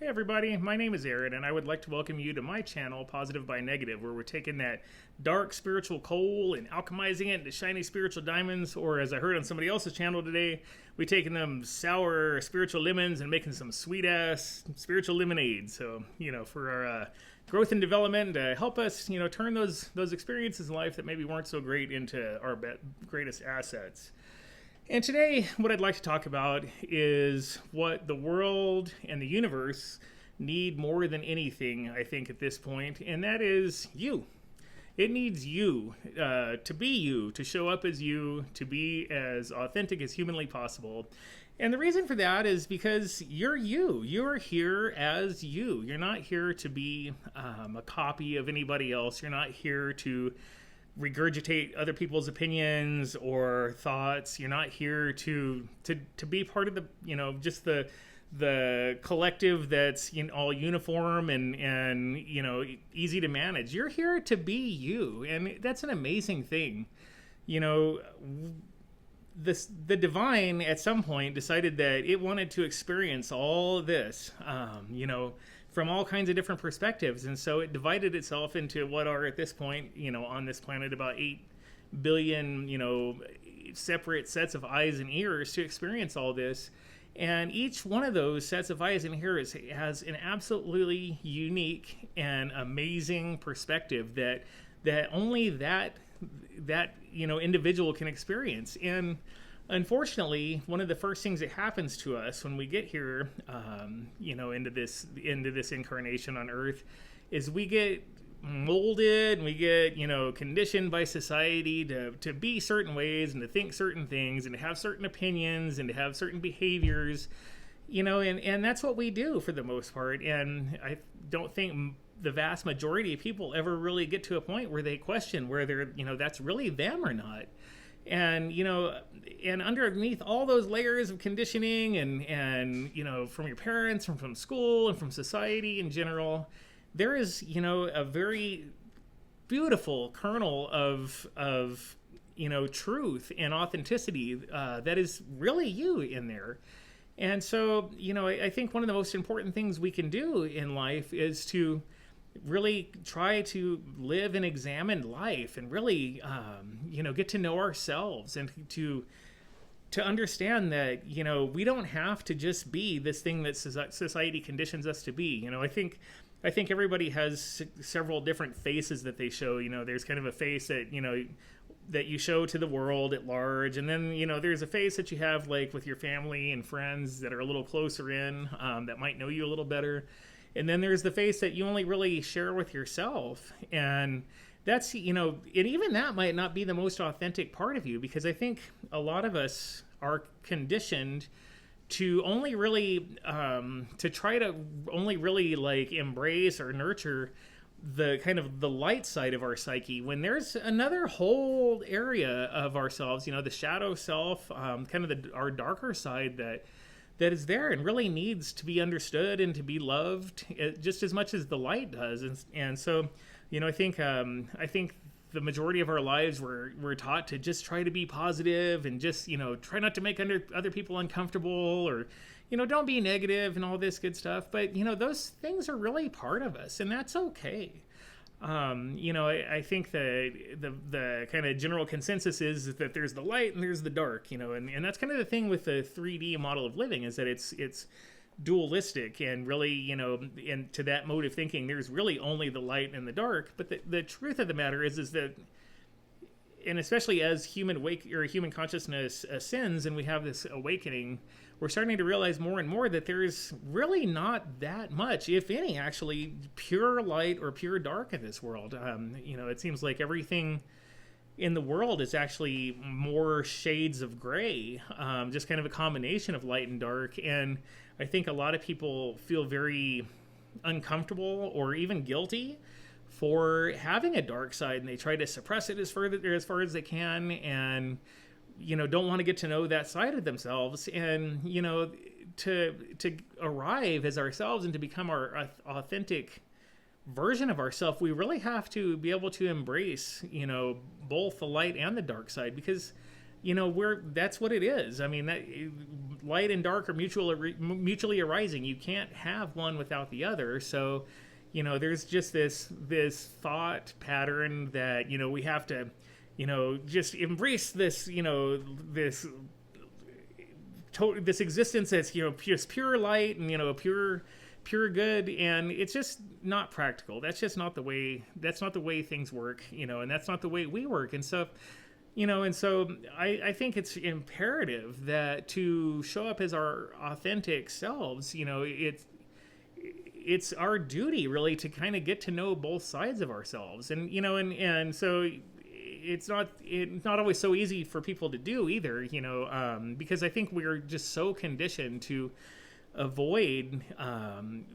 Hey everybody, my name is Aaron, and I would like to welcome you to my channel, Positive by Negative, where we're taking that dark spiritual coal and alchemizing it into shiny spiritual diamonds, or as I heard on somebody else's channel today, we taking them sour spiritual lemons and making some sweet ass spiritual lemonade. So, for our growth and development to help us, turn those experiences in life that maybe weren't so great into our greatest assets. And today, what I'd like to talk about is what the world and the universe need more than anything, I think, at this point, and that is you. It needs you to be you, to show up as you, to be as authentic as humanly possible. And the reason for that is because you're you. You're here as you. You're not here to be a copy of anybody else. You're not here to regurgitate other people's opinions or thoughts. You're not here to be part of just the collective that's all uniform and easy to manage. You're here to be you, and that's an amazing thing. The divine at some point decided that it wanted to experience all this, from all kinds of different perspectives. And so it divided itself into what are at this point, on this planet, about 8 billion, separate sets of eyes and ears to experience all this. And each one of those sets of eyes and ears has an absolutely unique and amazing perspective that only that individual can experience. And unfortunately, one of the first things that happens to us when we get here, into this incarnation on Earth, is we get molded and we get conditioned by society to be certain ways and to think certain things and to have certain opinions and to have certain behaviors, and that's what we do for the most part. And I don't think the vast majority of people ever really get to a point where they question whether that's really them or not. And and underneath all those layers of conditioning and from your parents and from school and from society in general, there is a very beautiful kernel of truth and authenticity that is really you in there. And so I think one of the most important things we can do in life is to really try to live an examined life and really get to know ourselves and to understand that we don't have to just be this thing that society conditions us to be. I think everybody has several different faces that they show. There's kind of a face that that you show to the world at large, and then there's a face that you have like with your family and friends that are a little closer in, that might know you a little better. And then there's the face that you only really share with yourself. And that's, and even that might not be the most authentic part of you, because I think a lot of us are conditioned to only really, to try to only really like embrace or nurture the kind of the light side of our psyche, when there's another whole area of ourselves, the shadow self, kind of our darker side that is there and really needs to be understood and to be loved just as much as the light does. And so, I think the majority of our lives we're taught to just try to be positive and just, try not to make other people uncomfortable, or, don't be negative and all this good stuff. But, those things are really part of us, and that's okay. I think the kind of general consensus is that there's the light and there's the dark, and that's kind of the thing with the 3D model of living, is that it's dualistic, and really, and to that mode of thinking, there's really only the light and the dark. But the truth of the matter is that, and especially as human consciousness ascends and we have this awakening, we're starting to realize more and more that there's really not that much, if any, actually pure light or pure dark in this world. It seems like everything in the world is actually more shades of gray, just kind of a combination of light and dark. And I think a lot of people feel very uncomfortable or even guilty for having a dark side, and they try to suppress it as far as they can, and don't want to get to know that side of themselves. And to arrive as ourselves and to become our authentic version of ourselves, we really have to be able to embrace both the light and the dark side, because that's what it is. I mean, that light and dark are mutually arising. You can't have one without the other. So, there's just this thought pattern that we have to, just embrace this, this existence that's just pure light and pure good, and it's just not practical. That's just not the way. That's not the way things work, and that's not the way we work. And so. I think it's imperative that to show up as our authentic selves, it's our duty really to kind of get to know both sides of ourselves. And so it's not always so easy for people to do either, because I think we're just so conditioned to avoid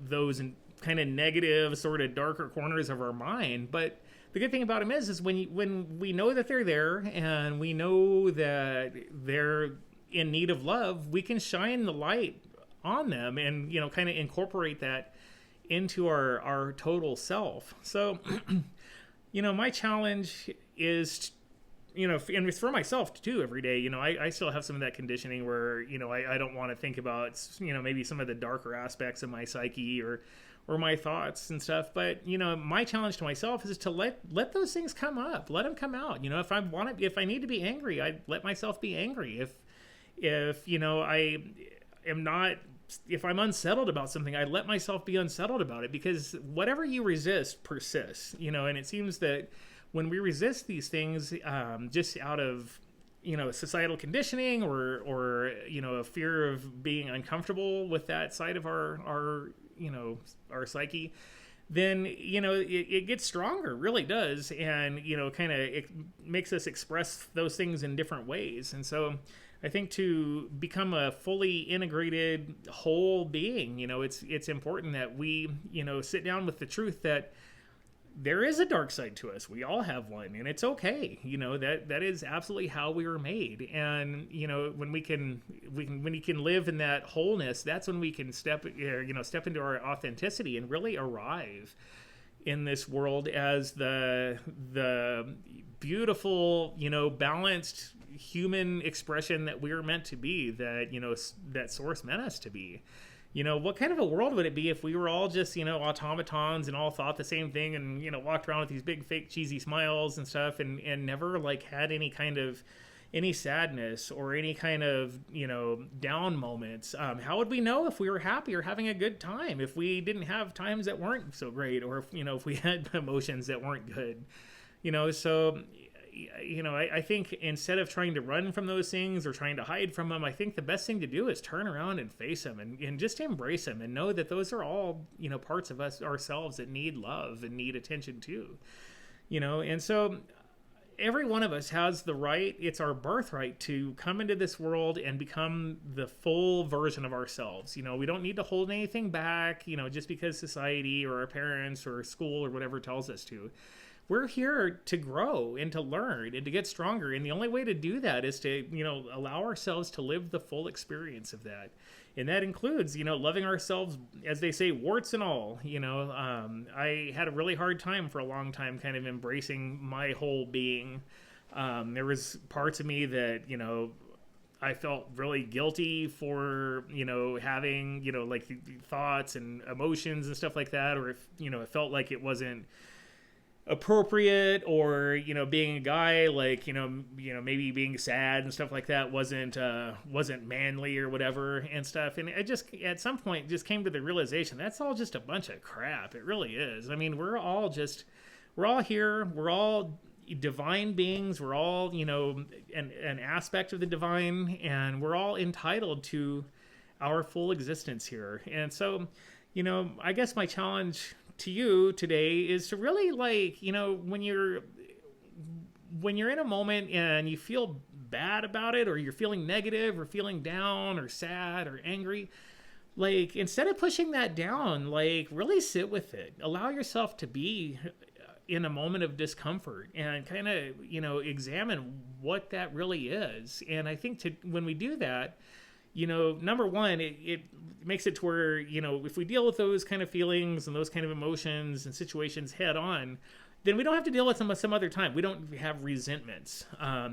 those kind of negative, sort of darker corners of our mind. But the good thing about them is when we know that they're there and we know that they're in need of love, we can shine the light on them and kind of incorporate that into our total self. So my challenge is and it's for myself too every day. I still have some of that conditioning where I don't want to think about maybe some of the darker aspects of my psyche or my thoughts and stuff. But my challenge to myself is to let those things come up, let them come out. If I need to be angry, I let myself be angry. If I'm unsettled about something, I let myself be unsettled about it, because whatever you resist persists. And it seems that when we resist these things, just out of societal conditioning or a fear of being uncomfortable with that side of our psyche, then it gets stronger, really does, and kind of it makes us express those things in different ways. And so I think to become a fully integrated whole being, it's important that we sit down with the truth that there is a dark side to us. We all have one, and it's okay. That is absolutely how we were made. And when we can live in that wholeness, that's when we can step into our authenticity and really arrive in this world as the beautiful, balanced human expression that we were meant to be, that Source meant us to be. What kind of a world would it be if we were all just, automatons and all thought the same thing and, walked around with these big fake cheesy smiles and stuff and never had any sadness or any kind of, down moments? How would we know if we were happy or having a good time, if we didn't have times that weren't so great, or if we had emotions that weren't good? So I think instead of trying to run from those things or trying to hide from them, I think the best thing to do is turn around and face them and just embrace them and know that those are all, parts of us, ourselves, that need love and need attention too. And so every one of us has the right, it's our birthright to come into this world and become the full version of ourselves. We don't need to hold anything back, just because society or our parents or school or whatever tells us to. We're here to grow and to learn and to get stronger. And the only way to do that is to, allow ourselves to live the full experience of that. And that includes, loving ourselves, as they say, warts and all. I had a really hard time for a long time kind of embracing my whole being. There was parts of me that, I felt really guilty for, having, thoughts and emotions and stuff like that. Or if, it felt like it wasn't appropriate, or being a guy, maybe being sad and stuff like that wasn't manly or whatever and stuff. And I just at some point just came to the realization that's all just a bunch of crap. It really is. I mean, we're all here, we're all divine beings, we're all an aspect of the divine, and we're all entitled to our full existence here. And so I guess my challenge to you today is to really when you're in a moment and you feel bad about it, or you're feeling negative or feeling down or sad or angry, instead of pushing that down, really sit with it. Allow yourself to be in a moment of discomfort and kind of examine what that really is. And I think when we do that, number one, it makes it to where, if we deal with those kind of feelings and those kind of emotions and situations head on, then we don't have to deal with them some other time. We don't have resentments,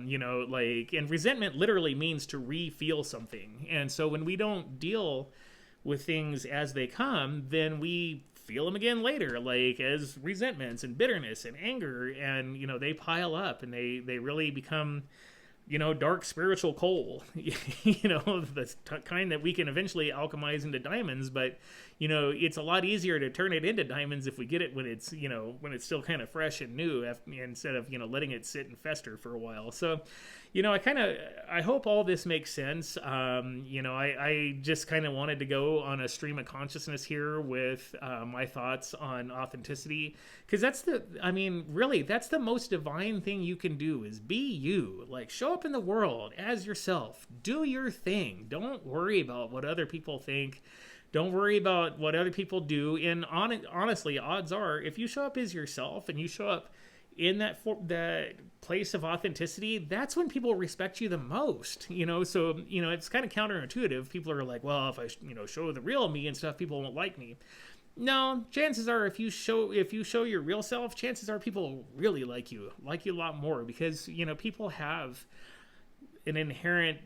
you know, like, and resentment literally means to re-feel something. And so when we don't deal with things as they come, then we feel them again later, like as resentments and bitterness and anger, and you know, they pile up and they really become, you know, dark spiritual coal, you know, the kind that we can eventually alchemize into diamonds. But, you know, it's a lot easier to turn it into diamonds if we get it when it's, you know, when it's still kind of fresh and new, instead of, you know, letting it sit and fester for a while. So, you know, I hope all this makes sense. You know, I just kind of wanted to go on a stream of consciousness here with my thoughts on authenticity, because that's really, that's the most divine thing you can do, is be you. Like, show up in the world as yourself, do your thing. Don't worry about what other people think. Don't worry about what other people do. And honestly, odds are, if you show up as yourself and you show up in that place of authenticity, that's when people respect you the most, you know. So, you know, it's kind of counterintuitive. People are like, well, if I, you know, show the real me and stuff, people won't like me. No, chances are, if you show your real self, chances are people really like you a lot more, because, you know, people have an inherent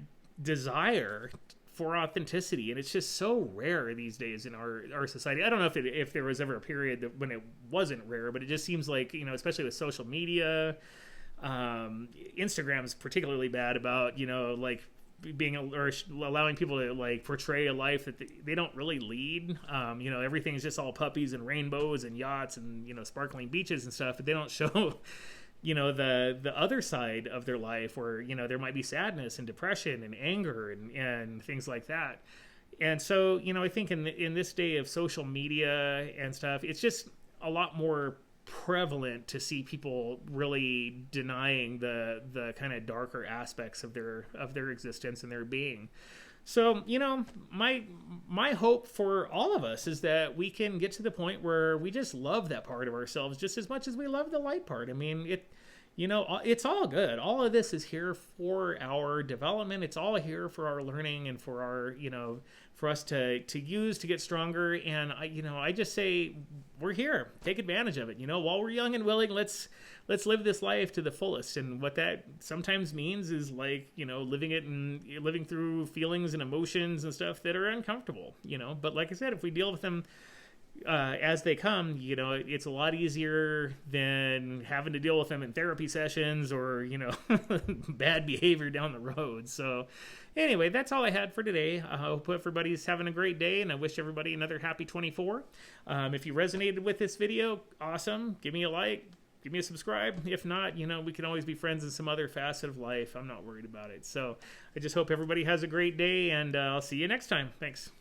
desire for authenticity, and it's just so rare these days in our society. I don't know if there was ever a period when it wasn't rare, but it just seems like, you know, especially with social media, Instagram is particularly bad about, you know, like or allowing people to like portray a life that they don't really lead. You know, everything's just all puppies and rainbows and yachts and, you know, sparkling beaches and stuff, but they don't show you know, the other side of their life, where, you know, there might be sadness and depression and anger and things like that. And so, you know, I think in this day of social media and stuff, it's just a lot more prevalent to see people really denying the kind of darker aspects of their existence and their being. So, you know, my hope for all of us is that we can get to the point where we just love that part of ourselves just as much as we love the light part. I mean, you know, it's all good. All of this is here for our development. It's all here for our learning and for our, you know, for us to use to get stronger. And I just say, we're here. Take advantage of it. You know, while we're young and willing, let's live this life to the fullest. And what that sometimes means is, like, you know, living through feelings and emotions and stuff that are uncomfortable, you know. But like I said, if we deal with them as they come, you know, it's a lot easier than having to deal with them in therapy sessions or, you know, bad behavior down the road. So anyway, that's all I had for today. I hope everybody's having a great day, and I wish everybody another happy 24. If you resonated with this video, awesome. Give me a like, give me a subscribe. If not, you know, we can always be friends in some other facet of life. I'm not worried about it. So I just hope everybody has a great day, and I'll see you next time. Thanks.